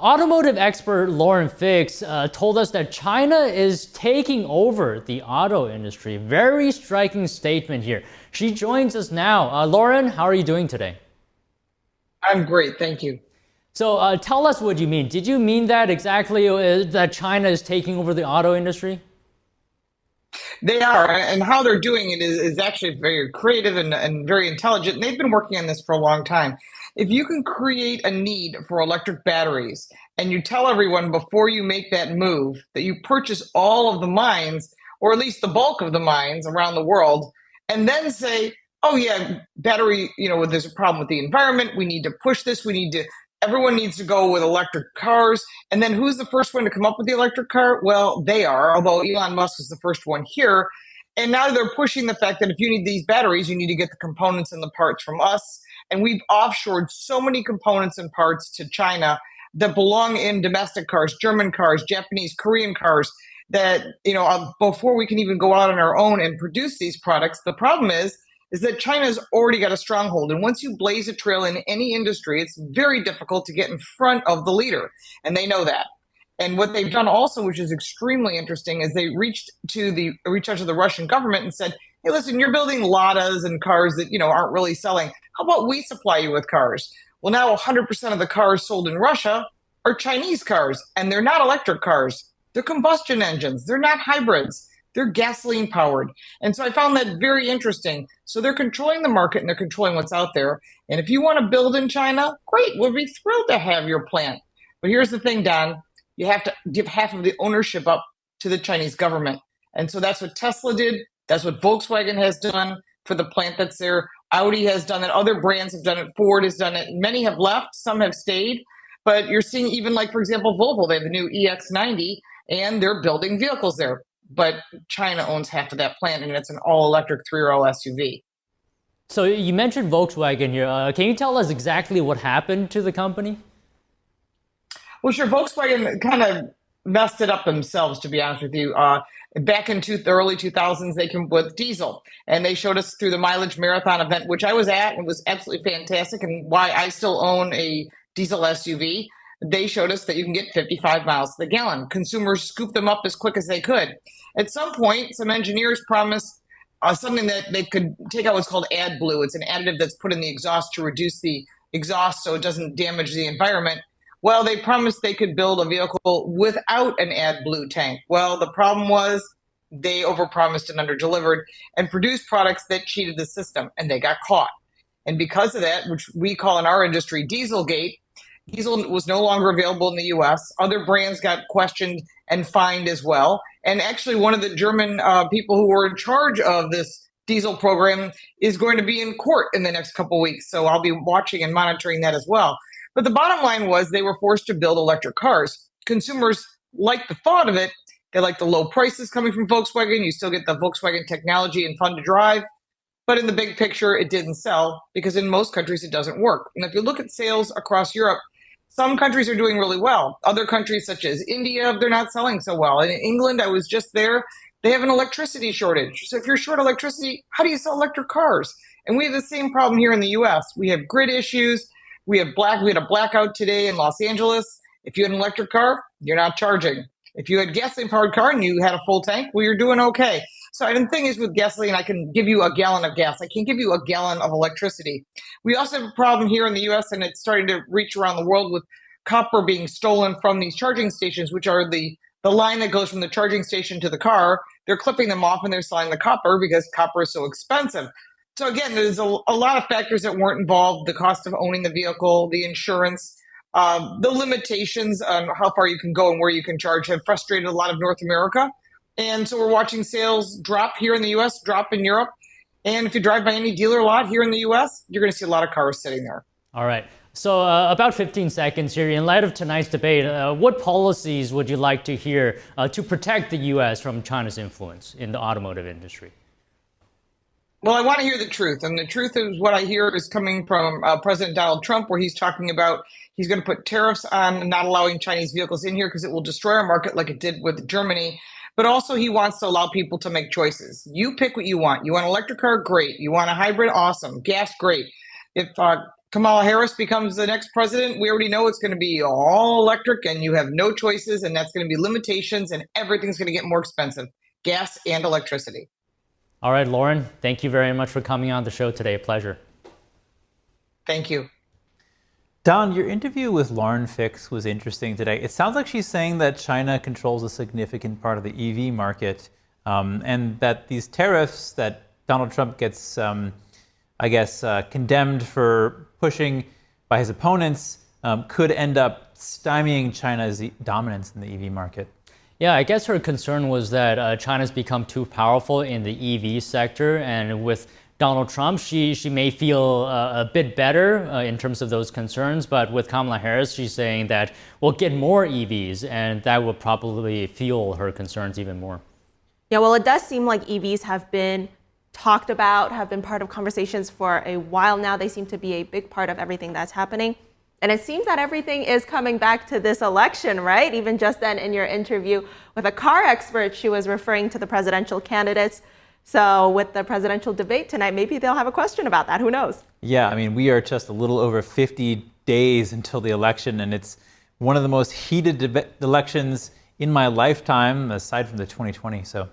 Automotive expert Lauren Fix told us that China is taking over the auto industry. Very striking statement here. She joins us now. Lauren, how are you doing today? I'm great, thank you. So tell us what you mean. Did you mean that exactly, that China is taking over the auto industry? They are, and how they're doing it is actually very creative and very intelligent. And they've been working on this for a long time. If you can create a need for electric batteries and you tell everyone before you make that move that you purchase all of the mines, or at least the bulk of the mines around the world, and then say, oh yeah, battery, there's a problem with the environment. We need to push this. Everyone needs to go with electric cars. And then who's the first one to come up with the electric car? Well, they are, although Elon Musk is the first one here. And now they're pushing the fact that if you need these batteries, you need to get the components and the parts from us. And we've offshored so many components and parts to China that belong in domestic cars, German cars, Japanese, Korean cars, that, before we can even go out on our own and produce these products. The problem is that China's already got a stronghold. And once you blaze a trail in any industry, it's very difficult to get in front of the leader. And they know that. And what they've done also, which is extremely interesting, is they reached out to the Russian government and said, hey, listen, you're building Ladas and cars that, aren't really selling. How about we supply you with cars? Well, now 100% of the cars sold in Russia are Chinese cars, and they're not electric cars. They're combustion engines. They're not hybrids. They're gasoline powered. And so I found that very interesting. So they're controlling the market and they're controlling what's out there. And if you want to build in China, great. We'll be thrilled to have your plant. But here's the thing, Don, you have to give half of the ownership up to the Chinese government. And so that's what Tesla did. That's what Volkswagen has done for the plant that's there. Audi has done it. Other brands have done it. Ford has done it. Many have left. Some have stayed. But you're seeing even like, for example, Volvo, they have the new EX90 and they're building vehicles there. But China owns half of that plant, and it's an all-electric three-row SUV. So you mentioned Volkswagen here. Can you tell us exactly what happened to the company? Well, sure. Volkswagen kind of messed it up themselves, to be honest with you. Back in the early 2000s, they came with diesel, and they showed us through the mileage marathon event, which I was at, and it was absolutely fantastic, and why I still own a diesel SUV. They showed us that you can get 55 miles to the gallon. Consumers scooped them up as quick as they could. At some point, some engineers promised something that they could take out what's called AdBlue. It's an additive that's put in the exhaust to reduce the exhaust so it doesn't damage the environment. Well, they promised they could build a vehicle without an AdBlue tank. Well, the problem was they overpromised and underdelivered and produced products that cheated the system, and they got caught. And because of that, which we call in our industry Dieselgate, diesel was no longer available in the US. Other brands got questioned and fined as well. And actually, one of the German people who were in charge of this diesel program is going to be in court in the next couple of weeks. So I'll be watching and monitoring that as well. But the bottom line was they were forced to build electric cars. Consumers like the thought of it. They like the low prices coming from Volkswagen. You still get the Volkswagen technology and fun to drive. But in the big picture, it didn't sell because in most countries it doesn't work. And if you look at sales across Europe, some countries are doing really well. Other countries, such as India, they're not selling so well. And in England, I was just there, they have an electricity shortage. So if you're short electricity, how do you sell electric cars? And we have the same problem here in the US. We have grid issues. We had a blackout today in Los Angeles. If you had an electric car, you're not charging. If you had gasoline powered car and you had a full tank, well, you're doing okay. So the thing is with gasoline, I can give you a gallon of gas. I can't give you a gallon of electricity. We also have a problem here in the US, and it's starting to reach around the world with copper being stolen from these charging stations, which are the line that goes from the charging station to the car. They're clipping them off and they're selling the copper because copper is so expensive. So again, there's a lot of factors that weren't involved: the cost of owning the vehicle, the insurance, the limitations on how far you can go and where you can charge have frustrated a lot of North America. And so we're watching sales drop here in the US, drop in Europe. And if you drive by any dealer lot here in the US, you're going to see a lot of cars sitting there. All right. So about 15 seconds here. In light of tonight's debate, what policies would you like to hear to protect the US from China's influence in the automotive industry? Well, I want to hear the truth. And the truth is what I hear is coming from President Donald Trump, where he's talking about he's going to put tariffs on not allowing Chinese vehicles in here because it will destroy our market like it did with Germany. But also he wants to allow people to make choices. You pick what you want. You want an electric car? Great. You want a hybrid? Awesome. Gas? Great. If Kamala Harris becomes the next president, we already know it's going to be all electric and you have no choices, and that's going to be limitations, and everything's going to get more expensive, gas and electricity. All right, Lauren, thank you very much for coming on the show today. A pleasure. Thank you. Don, your interview with Lauren Fix was interesting today. It sounds like she's saying that China controls a significant part of the EV market, and that these tariffs that Donald Trump gets, condemned for pushing by his opponents could end up stymieing China's dominance in the EV market. Yeah, I guess her concern was that China's become too powerful in the EV sector, and with Donald Trump, she may feel a bit better in terms of those concerns, but with Kamala Harris, she's saying that we'll get more EVs, and that will probably fuel her concerns even more. Yeah, well, it does seem like EVs have been talked about, have been part of conversations for a while now. They seem to be a big part of everything that's happening. And it seems that everything is coming back to this election, right? Even just then in your interview with a car expert, she was referring to the presidential candidates. So with the presidential debate tonight, maybe they'll have a question about that. Who knows? Yeah, I mean, we are just a little over 50 days until the election, and it's one of the most heated elections in my lifetime, aside from the 2020. So